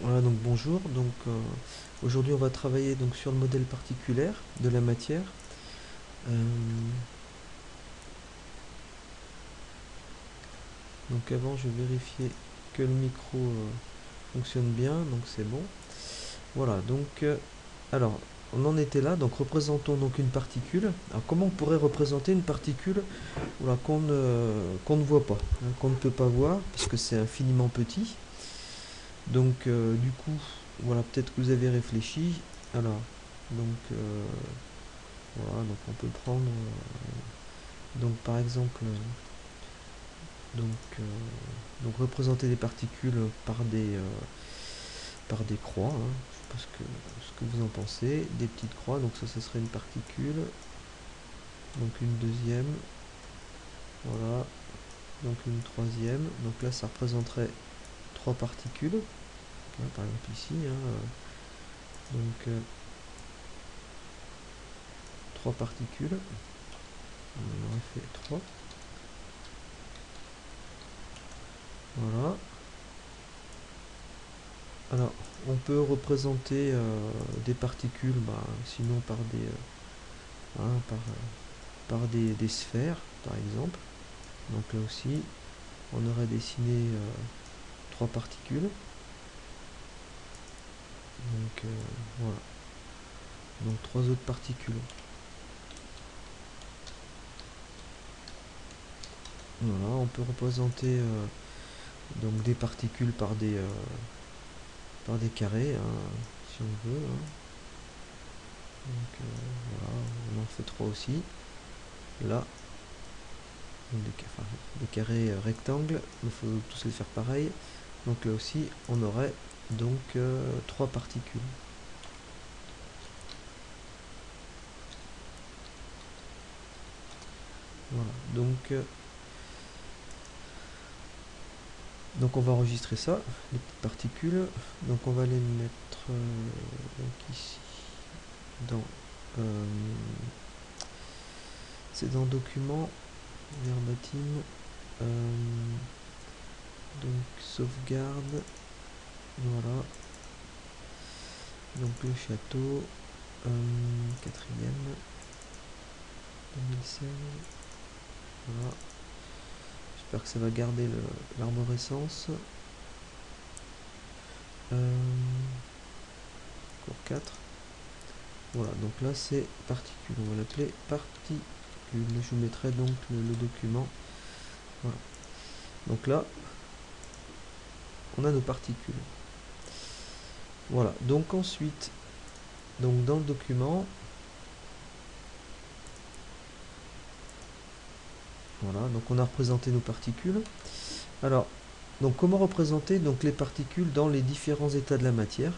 Voilà, donc bonjour. Aujourd'hui on va travailler donc sur le modèle particulaire de la matière. Euh, donc avant je vais vérifier que le micro fonctionne bien, donc c'est bon. Voilà, alors on en était là, donc représentons donc une particule. Alors comment on pourrait représenter une particule, voilà, qu'on ne voit pas, hein, qu'on ne peut pas voir, puisque c'est infiniment petit. Du coup, voilà, peut-être que vous avez réfléchi. Alors, donc voilà, donc on peut prendre par exemple donc, euh, représenter des particules par des croix, hein. Je sais pas ce que vous en pensez, des petites croix, donc ça serait une particule, donc une deuxième, voilà, donc une troisième, donc là ça représenterait trois particules, hein, par exemple ici, hein, donc euh, trois particules, on aurait fait trois, voilà. Alors, on peut représenter des particules, sinon hein, par des sphères, par exemple. Donc là aussi, on aurait dessiné trois particules. Donc voilà. Donc trois autres particules. Voilà, on peut représenter donc des particules par des carrés, hein, si on veut, hein. Voilà, on en fait trois aussi. Là, des carrés rectangles, il faut tous les faire pareil. Donc là aussi, on aurait trois particules. Voilà, donc on va enregistrer ça, les petites particules. Donc on va les mettre ici, dans, euh, c'est dans document, verbatim, donc sauvegarde, voilà, donc le château, quatrième, 2016, voilà, j'espère que ça va garder l'arborescence. Cours 4. Voilà, donc là c'est particule. On va l'appeler particule. Je vous mettrai donc le document. Voilà. Donc là, on a nos particules. Voilà, donc ensuite, donc dans le document, voilà, donc on a représenté nos particules. Alors, donc comment représenter donc les particules dans les différents états de la matière?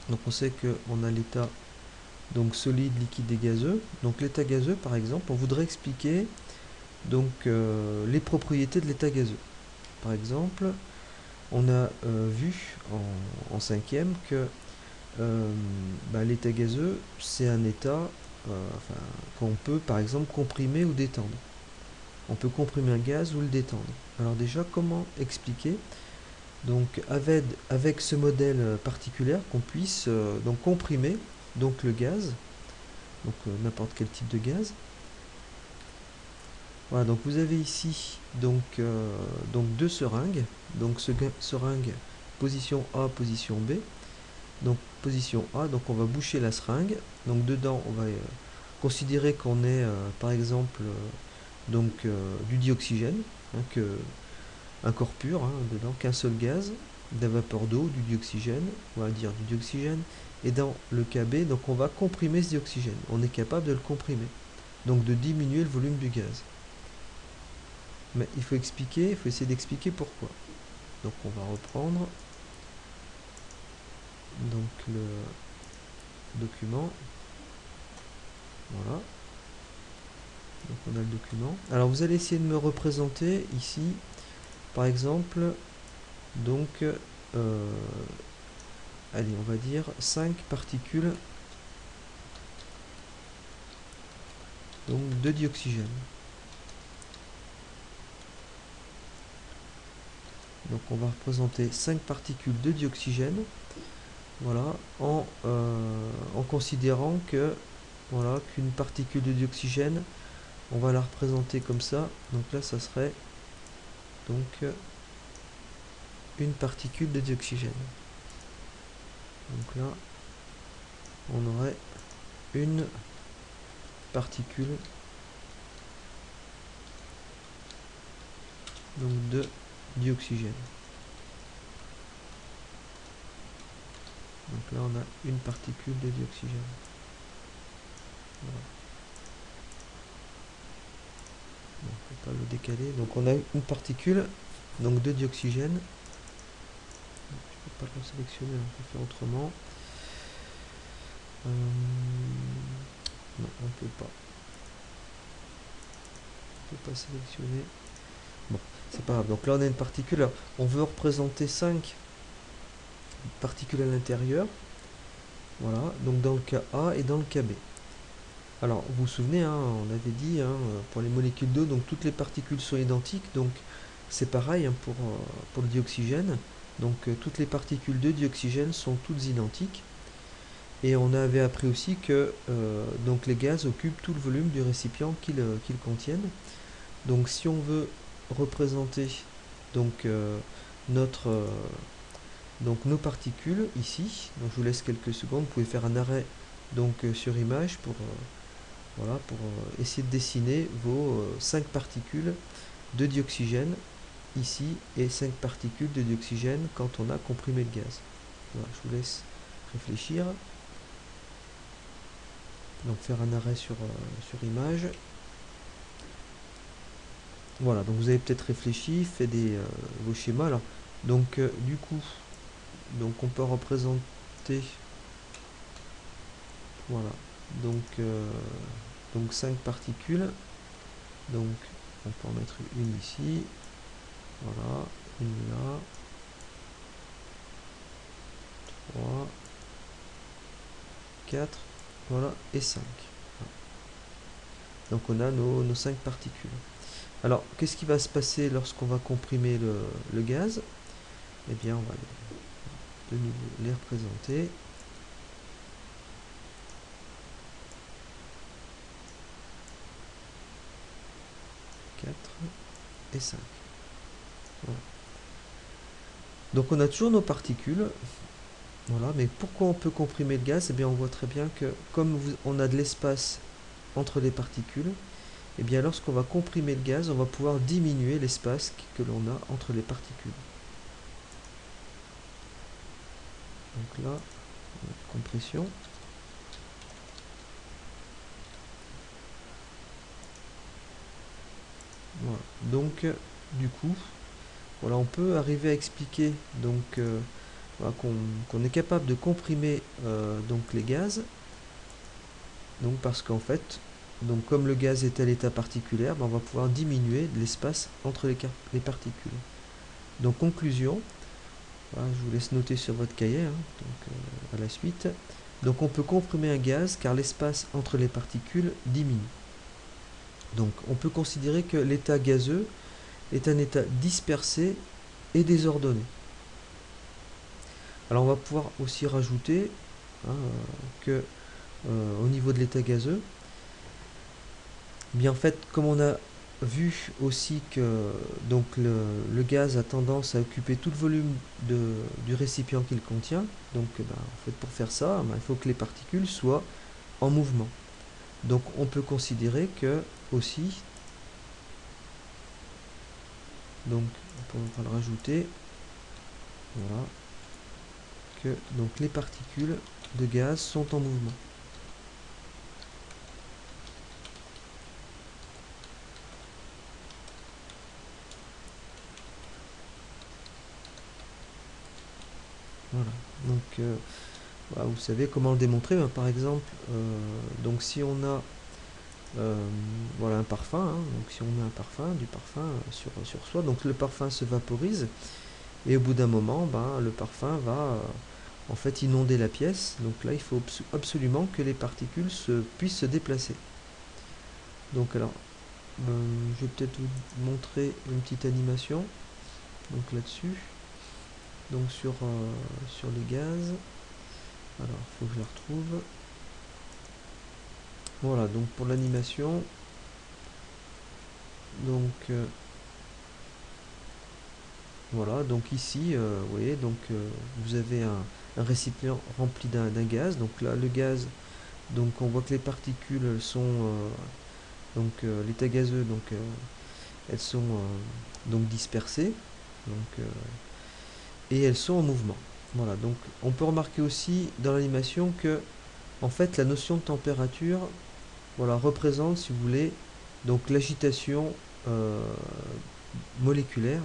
Donc on sait qu'on a l'état donc solide, liquide et gazeux. Donc l'état gazeux, par exemple, on voudrait expliquer les propriétés de l'état gazeux. Par exemple, on a vu en cinquième que l'état gazeux, c'est un état qu'on peut par exemple comprimer ou détendre. On peut comprimer un gaz ou le détendre. Alors déjà, comment expliquer avec ce modèle particulier qu'on puisse donc comprimer donc le gaz, n'importe quel type de gaz. Voilà, donc vous avez ici donc deux seringues. Donc seringue position A, position B. Donc position A, donc on va boucher la seringue. Donc dedans, on va considérer qu'on est par exemple du dioxygène, hein, un corps pur, hein, dedans, qu'un seul gaz, de la vapeur d'eau, du dioxygène, on va dire du dioxygène. Et dans le cas B, donc on va comprimer ce dioxygène. On est capable de le comprimer, donc de diminuer le volume du gaz. Mais il faut essayer d'expliquer pourquoi. Donc on va reprendre le document. Voilà. Donc on a le document. Alors vous allez essayer de me représenter ici, par exemple, donc allez, on va dire 5 particules donc, de dioxygène. Donc on va représenter 5 particules de dioxygène. Voilà, en considérant que voilà qu'une particule de dioxygène, on va la représenter comme ça. Donc là, ça serait donc une particule de dioxygène. Donc là, on aurait une particule donc de dioxygène. Donc là, on a une particule de dioxygène. Voilà. On ne peut pas le décaler. Donc on a une particule donc de dioxygène. Je ne peux pas le sélectionner, on peut faire autrement. Non, on ne peut pas. On ne peut pas sélectionner. Bon, c'est pas grave. Donc là, on a une particule. Alors, on veut représenter 5 particules à l'intérieur. Voilà, donc dans le cas A et dans le cas B. Alors, vous vous souvenez, hein, on avait dit, hein, pour les molécules d'eau, donc toutes les particules sont identiques, donc c'est pareil hein, pour le dioxygène. Donc toutes les particules de dioxygène sont toutes identiques. Et on avait appris aussi que donc les gaz occupent tout le volume du récipient qu'ils contiennent. Donc si on veut représenter donc, donc nos particules ici, donc je vous laisse quelques secondes, vous pouvez faire un arrêt donc, sur image pour voilà, pour essayer de dessiner vos 5 particules de dioxygène ici et 5 particules de dioxygène quand on a comprimé le gaz. Voilà, je vous laisse réfléchir. Donc faire un arrêt sur image. Voilà, donc vous avez peut-être réfléchi, fait vos schémas. Alors, donc du coup, donc on peut représenter voilà, donc 5 particules. Donc on peut en mettre une ici, voilà, une là, 3, 4, voilà, et 5. Voilà. Donc on a nos 5 particules. Alors, qu'est-ce qui va se passer lorsqu'on va comprimer le gaz? Eh bien, on va de nouveau les représenter. Et 5. Voilà. Donc on a toujours nos particules. Voilà, mais pourquoi on peut comprimer le gaz? Eh bien on voit très bien que comme on a de l'espace entre les particules, eh bien lorsqu'on va comprimer le gaz, on va pouvoir diminuer l'espace que l'on a entre les particules. Donc là, compression. Voilà. Donc du coup, voilà, on peut arriver à expliquer donc voilà, qu'on est capable de comprimer donc les gaz. Donc parce qu'en fait, donc comme le gaz est à l'état particulier, ben on va pouvoir diminuer l'espace entre les particules. Donc conclusion, voilà, je vous laisse noter sur votre cahier, hein, donc, à la suite. Donc on peut comprimer un gaz car l'espace entre les particules diminue. Donc on peut considérer que l'état gazeux est un état dispersé et désordonné. Alors on va pouvoir aussi rajouter hein, que au niveau de l'état gazeux, bien en fait comme on a vu aussi que donc le gaz a tendance à occuper tout le volume du récipient qu'il contient, donc en fait pour faire ça, il faut que les particules soient en mouvement. Donc on peut considérer que aussi, donc on va le rajouter, voilà, que donc les particules de gaz sont en mouvement. Voilà, donc voilà, vous savez comment le démontrer. Par exemple, donc si on a voilà un parfum, hein, donc si on met un parfum, du parfum sur soi, donc le parfum se vaporise et au bout d'un moment, le parfum va en fait inonder la pièce. Donc là, il faut absolument que les particules puissent se déplacer. Donc alors, je vais peut-être vous montrer une petite animation. donc là-dessus. Donc sur les gaz. Alors, il faut que je la retrouve. Voilà, donc pour l'animation. Donc voilà, donc ici, vous voyez, donc vous avez un récipient rempli d'un gaz. Donc là, le gaz, donc on voit que les particules sont donc l'état gazeux, donc elles sont donc dispersées, donc et elles sont en mouvement. Voilà, donc on peut remarquer aussi dans l'animation que en fait la notion de température, voilà, représente, si vous voulez, donc l'agitation moléculaire,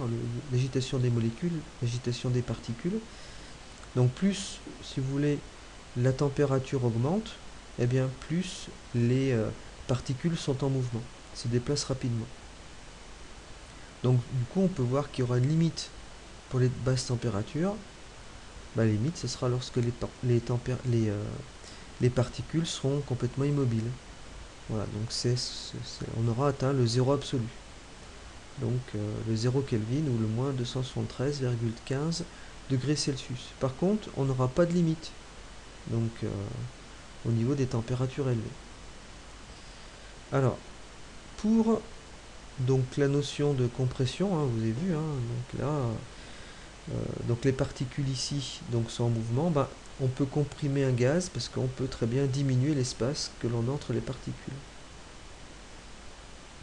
l'agitation des molécules, l'agitation des particules. Donc plus, si vous voulez, la température augmente, et bien plus les particules sont en mouvement, se déplacent rapidement. Donc du coup, on peut voir qu'il y aura une limite pour les basses températures. La limite, ce sera lorsque les particules seront complètement immobiles. Voilà, donc on aura atteint le zéro absolu. Donc le 0 Kelvin ou le moins 273,15 degrés Celsius. Par contre, on n'aura pas de limite, donc au niveau des températures élevées. Alors, pour donc la notion de compression, hein, vous avez vu, hein, donc là, donc les particules ici donc sont en mouvement, ben, on peut comprimer un gaz parce qu'on peut très bien diminuer l'espace que l'on a entre les particules.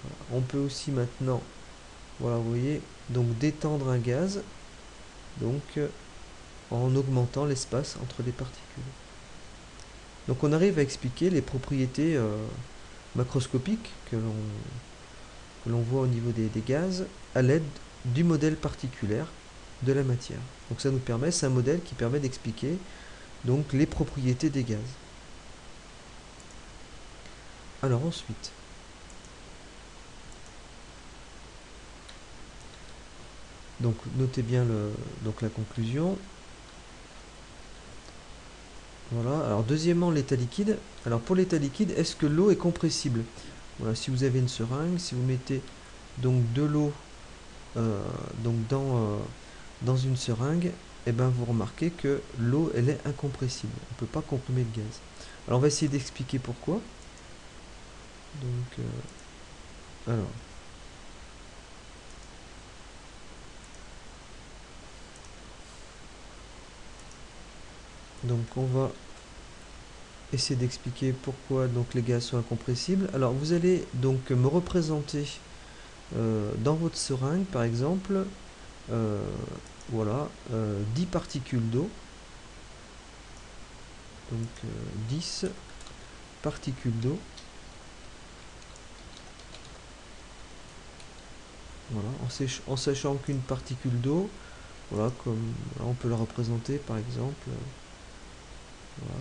Voilà. On peut aussi maintenant, voilà, vous voyez, donc détendre un gaz, donc en augmentant l'espace entre les particules. Donc on arrive à expliquer les propriétés macroscopiques que l'on voit au niveau des gaz à l'aide du modèle particulaire de la matière. Donc ça nous permet, c'est un modèle qui permet d'expliquer donc les propriétés des gaz. Alors ensuite, donc notez bien donc la conclusion. Voilà. Alors deuxièmement, l'état liquide. Alors pour l'état liquide, est-ce que l'eau est compressible? Voilà, si vous avez une seringue, si vous mettez donc de l'eau donc dans une seringue, et ben vous remarquez que l'eau elle est incompressible. On ne peut pas comprimer le gaz. Alors on va essayer d'expliquer pourquoi. Donc alors donc on va essayer d'expliquer pourquoi donc les gaz sont incompressibles. Alors vous allez donc me représenter dans votre seringue par exemple voilà 10 particules d'eau, donc 10 particules d'eau, voilà, en sachant qu'une particule d'eau, voilà, comme là, on peut la représenter par exemple voilà,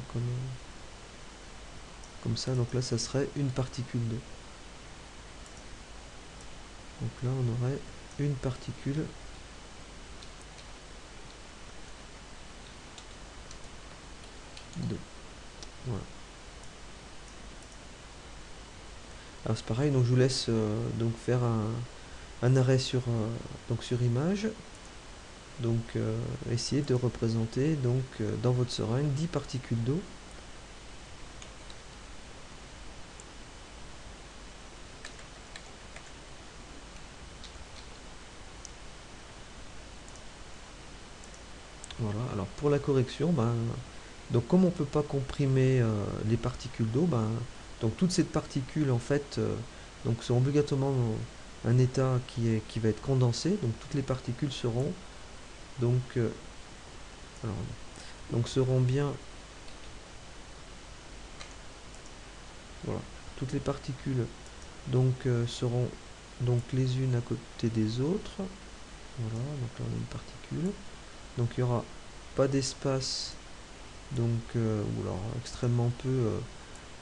comme ça, donc là ça serait une particule d'eau. Donc là on aurait une particule d'eau. Voilà. Alors c'est pareil, donc je vous laisse donc faire un arrêt donc sur image. Donc essayez de représenter donc dans votre seringue 10 particules d'eau. Voilà, alors pour la correction, ben, donc comme on ne peut pas comprimer les particules d'eau, ben, donc toutes ces particules en fait donc sont obligatoirement dans un état qui va être condensé, donc toutes les particules seront donc, alors, donc seront bien, voilà, toutes les particules donc seront donc les unes à côté des autres. Voilà, donc là on a une particule. Donc il n'y aura pas d'espace, donc ou alors extrêmement peu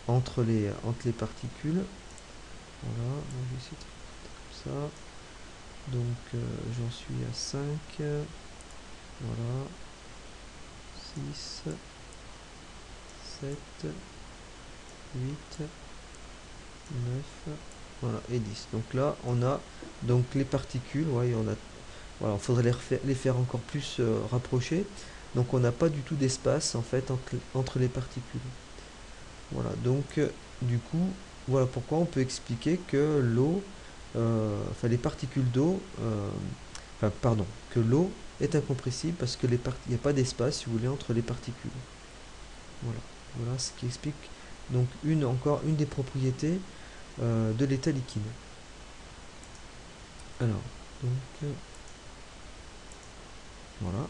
entre les particules. Voilà, donc je vais essayer de faire comme ça. Donc j'en suis à 5. Voilà. 6, 7, 8, 9, voilà, et 10. Donc là on a donc les particules, ouais, on a Voilà, il faudrait les faire encore plus rapprocher. Donc on n'a pas du tout d'espace en fait entre les particules. Voilà, donc du coup, voilà pourquoi on peut expliquer que l'eau, enfin les particules d'eau, enfin pardon, que l'eau est incompressible parce que il n'y a pas d'espace, si vous voulez, entre les particules. Voilà, voilà ce qui explique donc encore une des propriétés de l'état liquide. Alors, donc voilà.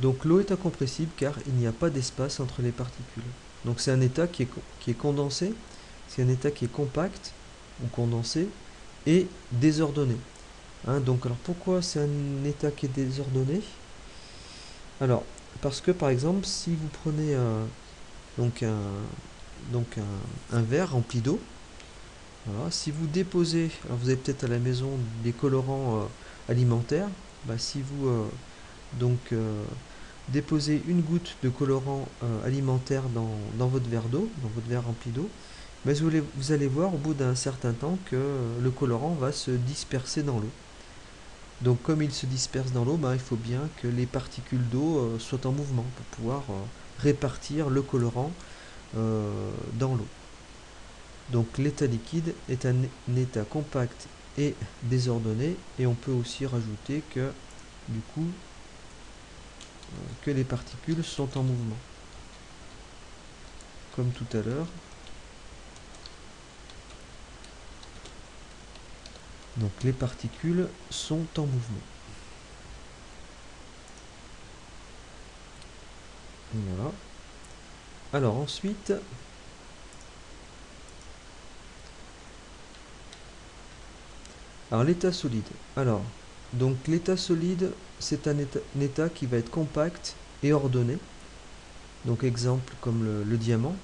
Donc l'eau est incompressible car il n'y a pas d'espace entre les particules. Donc c'est un état qui est condensé, c'est un état qui est compact ou condensé et désordonné. Hein, donc alors pourquoi c'est un état qui est désordonné? Alors parce que par exemple si vous prenez donc un, un verre rempli d'eau, voilà, si vous déposez, alors vous avez peut-être à la maison des colorants alimentaires, bah, si vous donc déposez une goutte de colorant alimentaire dans votre verre d'eau, dans votre verre rempli d'eau, mais vous allez voir au bout d'un certain temps que le colorant va se disperser dans l'eau. Donc comme il se disperse dans l'eau, il faut bien que les particules d'eau soient en mouvement pour pouvoir répartir le colorant dans l'eau. Donc l'état liquide est un état compact et désordonné, et on peut aussi rajouter que du coup que les particules sont en mouvement. Comme tout à l'heure. Donc les particules sont en mouvement. Voilà. Alors ensuite, alors l'état solide. Alors, donc l'état solide, c'est un état qui va être compact et ordonné. Donc exemple comme le diamant. Donc,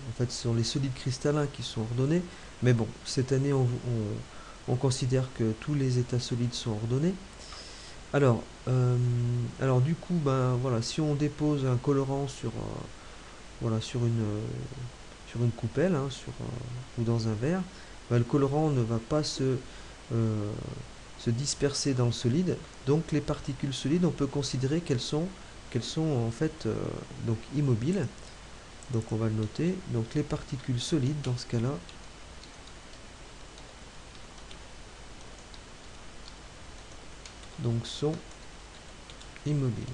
en fait, ce sont les solides cristallins qui sont ordonnés. Mais bon, cette année, on considère que tous les états solides sont ordonnés. Alors, du coup, voilà, si on dépose un colorant voilà, sur une coupelle, hein, ou dans un verre, le colorant ne va pas se disperser dans le solide. Donc les particules solides, on peut considérer qu'elles sont en fait donc immobiles. Donc on va le noter. Donc les particules solides, dans ce cas-là, donc sont immobiles.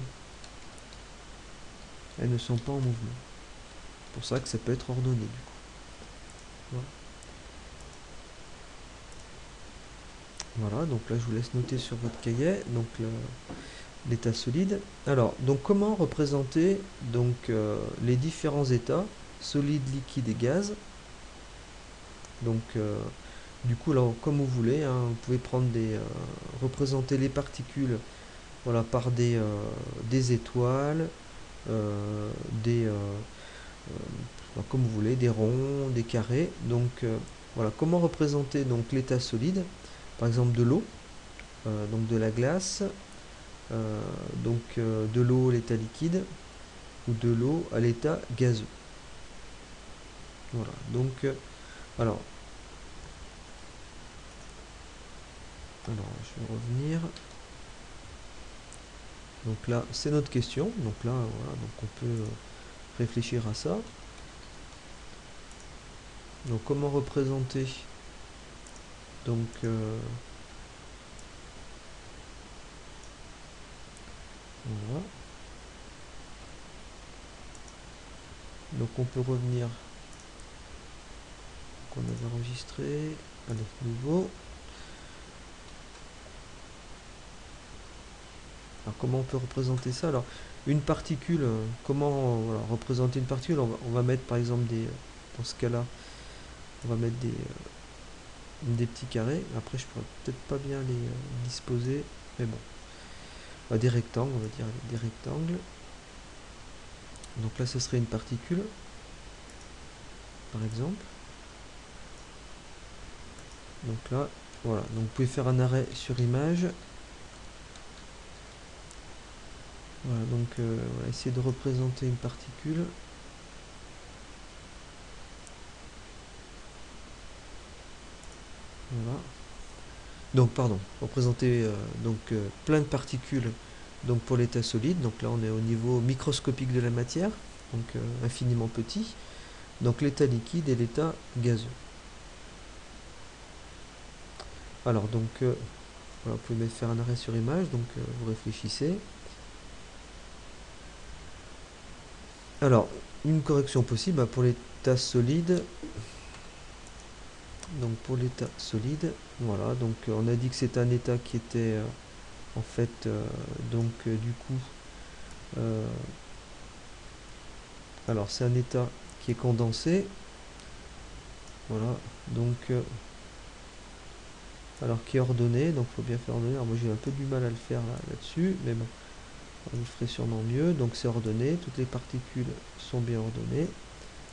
Elles ne sont pas en mouvement. C'est pour ça que ça peut être ordonné du coup. Voilà. Voilà, donc là je vous laisse noter sur votre cahier donc l'état solide. Alors, donc comment représenter donc les différents états, solide, liquide et gaz. Donc du coup, alors, comme vous voulez, hein, vous pouvez prendre représenter les particules, voilà, par des étoiles, des comme vous voulez, des ronds, des carrés. Donc voilà, comment représenter donc l'état solide, par exemple de l'eau, donc de la glace, de l'eau à l'état liquide ou de l'eau à l'état gazeux. Voilà, donc alors, je vais revenir. Donc là, c'est notre question. Donc là, voilà, donc on peut réfléchir à ça. Donc comment représenter donc voilà. Donc on peut revenir. Donc on avait enregistré. Allez, nouveau. Alors comment on peut représenter ça? Alors une particule, comment voilà, représenter une particule? On va mettre par exemple dans ce cas-là, on va mettre des petits carrés. Après je pourrais peut-être pas bien les disposer, mais bon. Des rectangles, on va dire des rectangles. Donc là ce serait une particule, par exemple. Donc là, voilà. Donc vous pouvez faire un arrêt sur image. Voilà, donc on va essayer de représenter une particule. Voilà. Donc pardon, représenter plein de particules donc pour l'état solide. Donc là on est au niveau microscopique de la matière, donc infiniment petit. Donc l'état liquide et l'état gazeux. Alors donc voilà, vous pouvez faire un arrêt sur image, donc vous réfléchissez. Alors une correction possible pour l'état solide. Donc pour l'état solide, voilà, donc on a dit que c'est un état qui était en fait du coup alors c'est un état qui est condensé, voilà, donc alors qui est ordonné, donc il faut bien faire ordonné. Alors moi j'ai un peu du mal à le faire là-dessus, mais bon, on le ferait sûrement mieux. Donc c'est ordonné, toutes les particules sont bien ordonnées,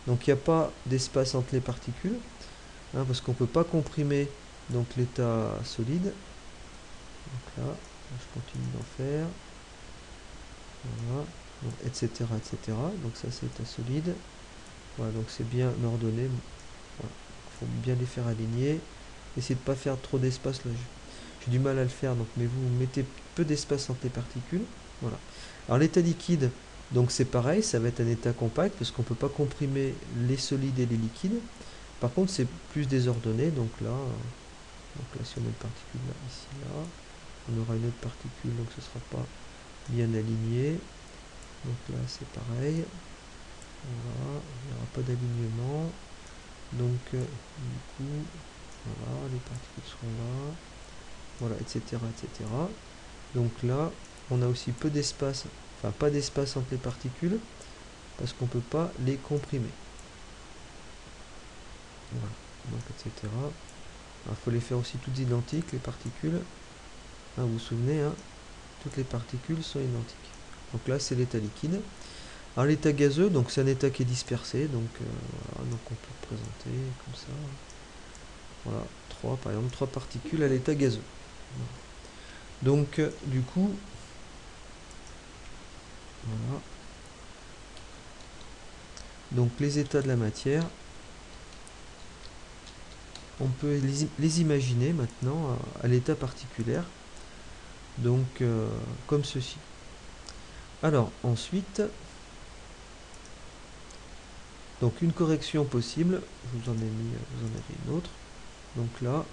donc il n'y a pas d'espace entre les particules, hein, parce qu'on ne peut pas comprimer donc l'état solide. Donc là je continue d'en faire, voilà, donc, etc., etc. Donc ça c'est l'état solide, voilà, donc c'est bien ordonné. Voilà. Il faut bien les faire aligner. Essayez de ne pas faire trop d'espace là. J'ai du mal à le faire, donc mais vous mettez peu d'espace entre les particules. Voilà. Alors l'état liquide, donc c'est pareil, ça va être un état compact parce qu'on ne peut pas comprimer les solides et les liquides. Par contre, c'est plus désordonné, donc là si on met une particule là, ici, là, on aura une autre particule, donc ce ne sera pas bien aligné. Donc là c'est pareil. Voilà, il n'y aura pas d'alignement. Donc du coup, voilà, les particules seront là, voilà, etc., etc. Donc là, on a aussi peu d'espace, enfin pas d'espace entre les particules, parce qu'on ne peut pas les comprimer. Voilà, donc etc. Il faut les faire aussi toutes identiques, les particules. Hein, vous vous souvenez, hein, toutes les particules sont identiques. Donc là, c'est l'état liquide. Alors l'état gazeux, donc c'est un état qui est dispersé, donc voilà, donc on peut le présenter comme ça. Voilà, par exemple, 3 particules à l'état gazeux. Voilà. Donc du coup, voilà. Donc les états de la matière, on peut les imaginer maintenant à l'état particulier, donc comme ceci. Alors ensuite, donc une correction possible, je vous en ai mis, vous en avez une autre. Donc là,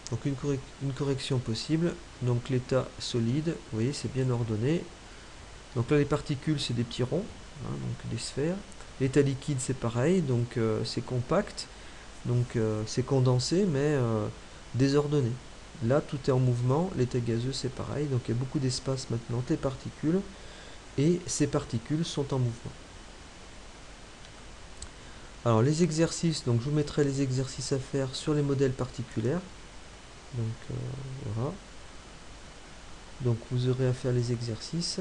donc une correction possible, donc l'état solide, vous voyez c'est bien ordonné. Donc là les particules c'est des petits ronds, hein, donc des sphères. L'état liquide c'est pareil, donc c'est compact, donc c'est condensé mais désordonné. Là tout est en mouvement, l'état gazeux c'est pareil, donc il y a beaucoup d'espace maintenant entre les particules et ces particules sont en mouvement. Alors les exercices, donc je vous mettrai les exercices à faire sur les modèles particulaires. Donc voilà. Donc vous aurez à faire les exercices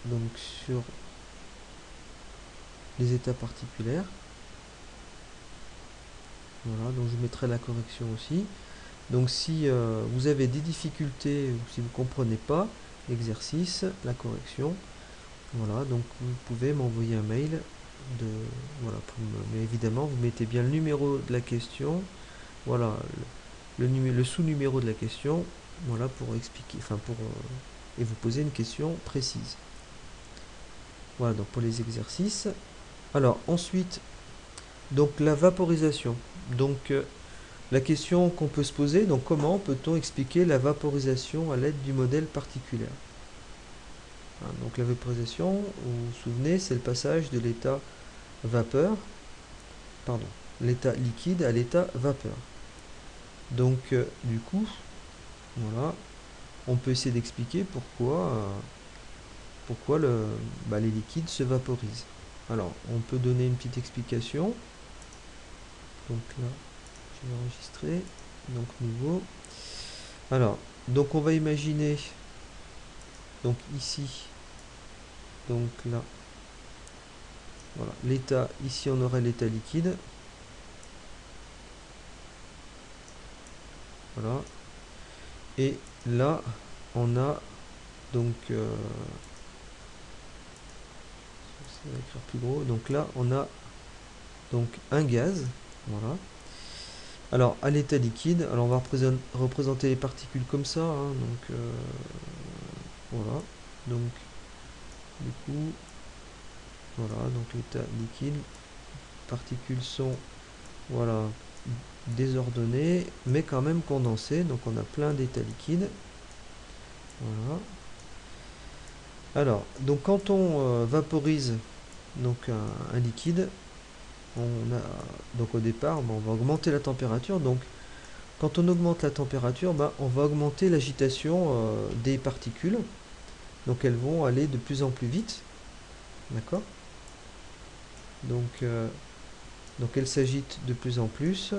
donc sur les états particuliers. Voilà, donc je vous mettrai la correction aussi. Donc si vous avez des difficultés ou si vous ne comprenez pas l'exercice, la correction, voilà, donc vous pouvez m'envoyer un mail voilà, mais évidemment vous mettez bien le numéro de la question, voilà, le sous-numéro de la question, voilà, pour expliquer, et vous poser une question précise. Voilà, donc pour les exercices. Alors ensuite, donc la vaporisation. Donc la question qu'on peut se poser, donc comment peut-on expliquer la vaporisation à l'aide du modèle particulaire? Hein, donc la vaporisation, vous vous souvenez, c'est le passage de l'état l'état liquide à l'état vapeur. Donc du coup, voilà, on peut essayer d'expliquer pourquoi les liquides se vaporisent. Alors, on peut donner une petite explication. Donc là, je vais enregistrer. Donc nouveau. Alors, donc on va imaginer, donc ici, donc là, voilà, l'état, ici on aurait l'état liquide. Voilà. Et là, on a donc ça va écrire plus gros. Donc là, on a donc un gaz, voilà. Alors, à l'état liquide, alors on va représenter les particules comme ça, hein, donc voilà. Donc, du coup, voilà, donc l'état liquide, particules sont, voilà, désordonnées, mais quand même condensées, donc on a plein d'états liquides. Voilà. Alors, donc quand on vaporise donc un liquide, on a donc au départ, on va augmenter la température. Donc, quand on augmente la température, on va augmenter l'agitation des particules. Donc, elles vont aller de plus en plus vite, d'accord? Donc elles s'agitent de plus en plus,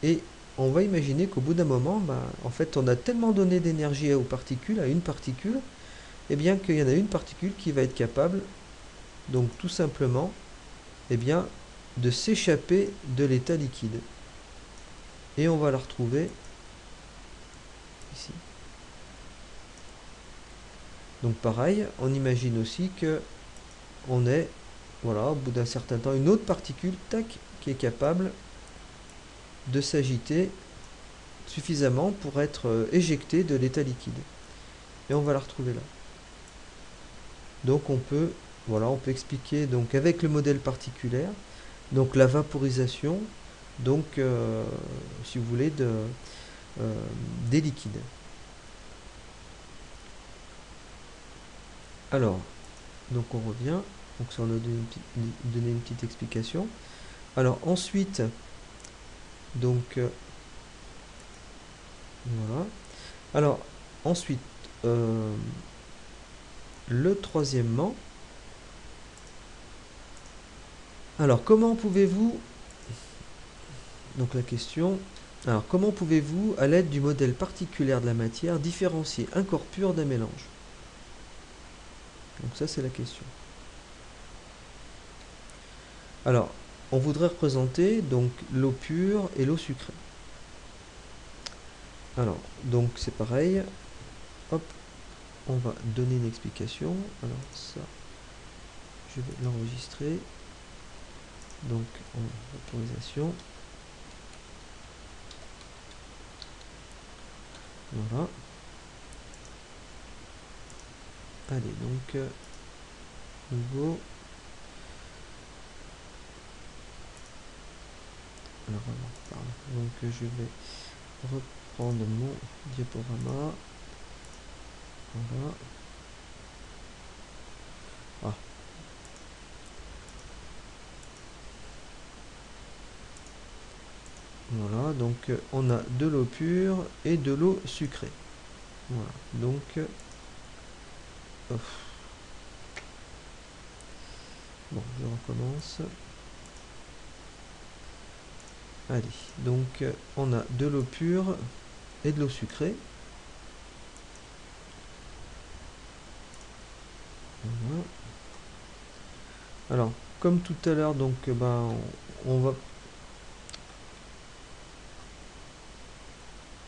et on va imaginer qu'au bout d'un moment, en fait, on a tellement donné d'énergie aux particules, à une particule, et bien qu'il y en a une particule qui va être capable, donc tout simplement, eh bien, de s'échapper de l'état liquide. Et on va la retrouver ici. Donc pareil, on imagine aussi que on ait, voilà, au bout d'un certain temps, une autre particule, tac, qui est capable de s'agiter suffisamment pour être éjectée de l'état liquide. Et on va la retrouver là. Donc on peut expliquer donc avec le modèle particulaire, donc la vaporisation, donc si vous voulez, des liquides. Alors, donc on revient, donc ça on a donné une petite explication. Alors ensuite, donc voilà. Alors ensuite, le troisièmement. Alors comment pouvez-vous, donc la question, alors comment pouvez-vous, à l'aide du modèle particulaire de la matière, différencier un corps pur d'un mélange? Donc ça c'est la question. Alors, on voudrait représenter donc l'eau pure et l'eau sucrée. Alors, donc c'est pareil. Hop, on va donner une explication. Alors ça, je vais l'enregistrer. Donc en vaporisation. Voilà. Allez, donc nouveau. Alors, pardon. Donc je vais reprendre mon diaporama. Voilà. Ah. Voilà, donc on a de l'eau pure et de l'eau sucrée. Voilà, donc bon, je recommence. Allez, donc on a de l'eau pure et de l'eau sucrée. Voilà. Alors, comme tout à l'heure, donc on va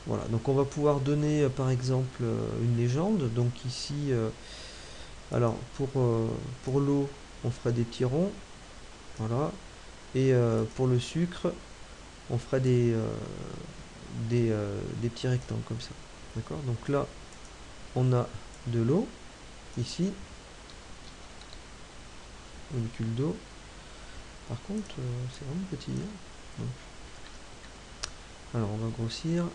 voilà, donc on va pouvoir donner par exemple une légende. Donc ici, alors pour l'eau, on fera des petits ronds, voilà, et pour le sucre, on fera des petits rectangles comme ça, d'accord? Donc là, on a de l'eau ici, molécule d'eau. Par contre, c'est vraiment petit, hein. Donc, alors on va grossir.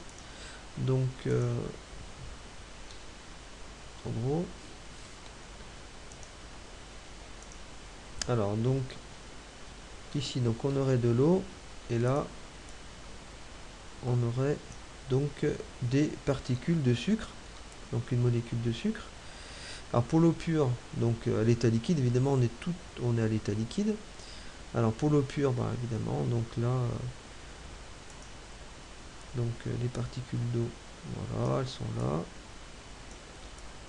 Donc trop gros. Alors donc ici, donc on aurait de l'eau, et là on aurait donc des particules de sucre, donc une molécule de sucre. Alors pour l'eau pure, donc à l'état liquide, évidemment on est à l'état liquide. Alors pour l'eau pure, évidemment, donc là donc les particules d'eau, voilà, elles sont là.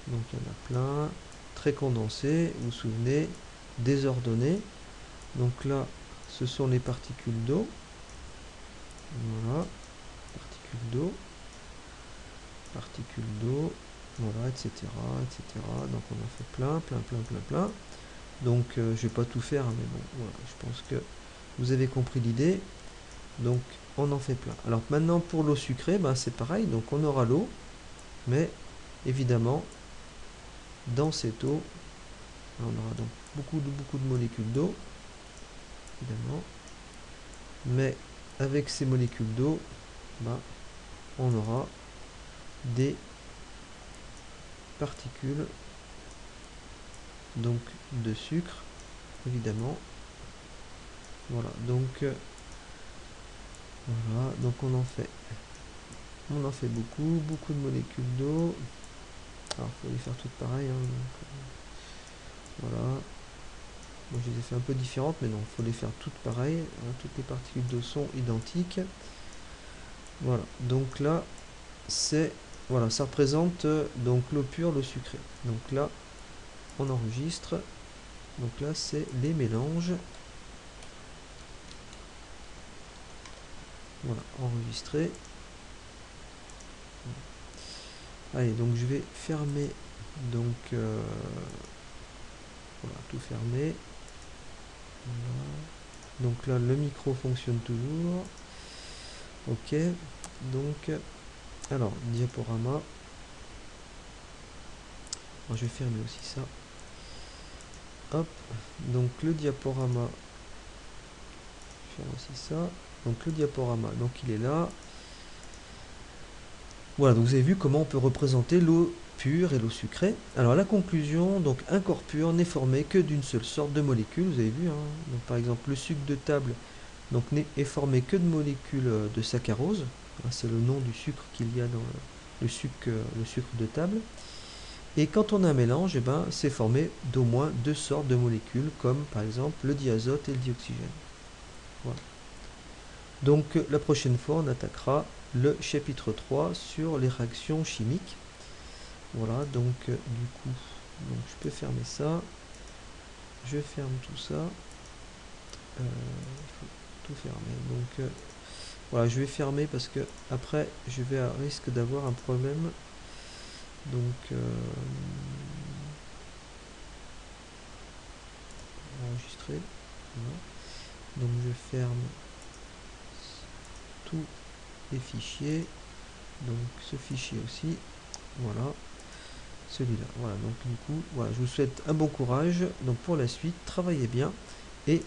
Donc il y en a plein, très condensées, vous vous souvenez, désordonnées. Donc là, ce sont les particules d'eau. Voilà, particules d'eau, voilà, etc., etc. Donc on en fait plein. Donc je vais pas tout faire, mais bon, voilà, je pense que vous avez compris l'idée. Donc on en fait plein. Alors maintenant pour l'eau sucrée, ben, c'est pareil, donc on aura l'eau, mais évidemment dans cette eau, on aura donc beaucoup de molécules d'eau, évidemment, mais avec ces molécules d'eau, ben, on aura des particules donc de sucre, évidemment. Voilà, donc on en fait beaucoup de molécules d'eau. Alors faut les faire toutes pareilles, hein, donc, voilà. Moi je les ai fait un peu différentes, mais non, il faut les faire toutes pareilles, hein, toutes les particules d'eau sont identiques. Voilà, donc là c'est, voilà, ça représente donc l'eau pure, l'eau sucrée. Donc là on enregistre, donc là c'est les mélanges. Voilà, enregistré. Allez, donc je vais fermer, donc voilà, tout fermer. Voilà. Donc là le micro fonctionne toujours. Ok, donc alors diaporama. Alors, je vais fermer aussi ça. Hop, donc le diaporama. Je ferme aussi ça. Donc le diaporama, donc il est là. Voilà, donc vous avez vu comment on peut représenter l'eau pure et l'eau sucrée. Alors la conclusion, donc un corps pur n'est formé que d'une seule sorte de molécules, vous avez vu, hein. Donc par exemple le sucre de table donc, est formé que de molécules de saccharose, hein, c'est le nom du sucre qu'il y a dans le sucre de table. Et quand on a un mélange, eh ben, c'est formé d'au moins deux sortes de molécules, comme par exemple le diazote et le dioxygène. Voilà. Donc la prochaine fois, on attaquera le chapitre 3 sur les réactions chimiques. Voilà, donc du coup, donc, je peux fermer ça. Je ferme tout ça. Il faut tout fermer. Donc voilà, je vais fermer parce que après, je vais à risque d'avoir un problème. Donc enregistrer. Voilà. Donc je ferme tous les fichiers. Donc ce fichier aussi. Voilà. Celui-là. Voilà, donc du coup, voilà, je vous souhaite un bon courage. Donc pour la suite, travaillez bien et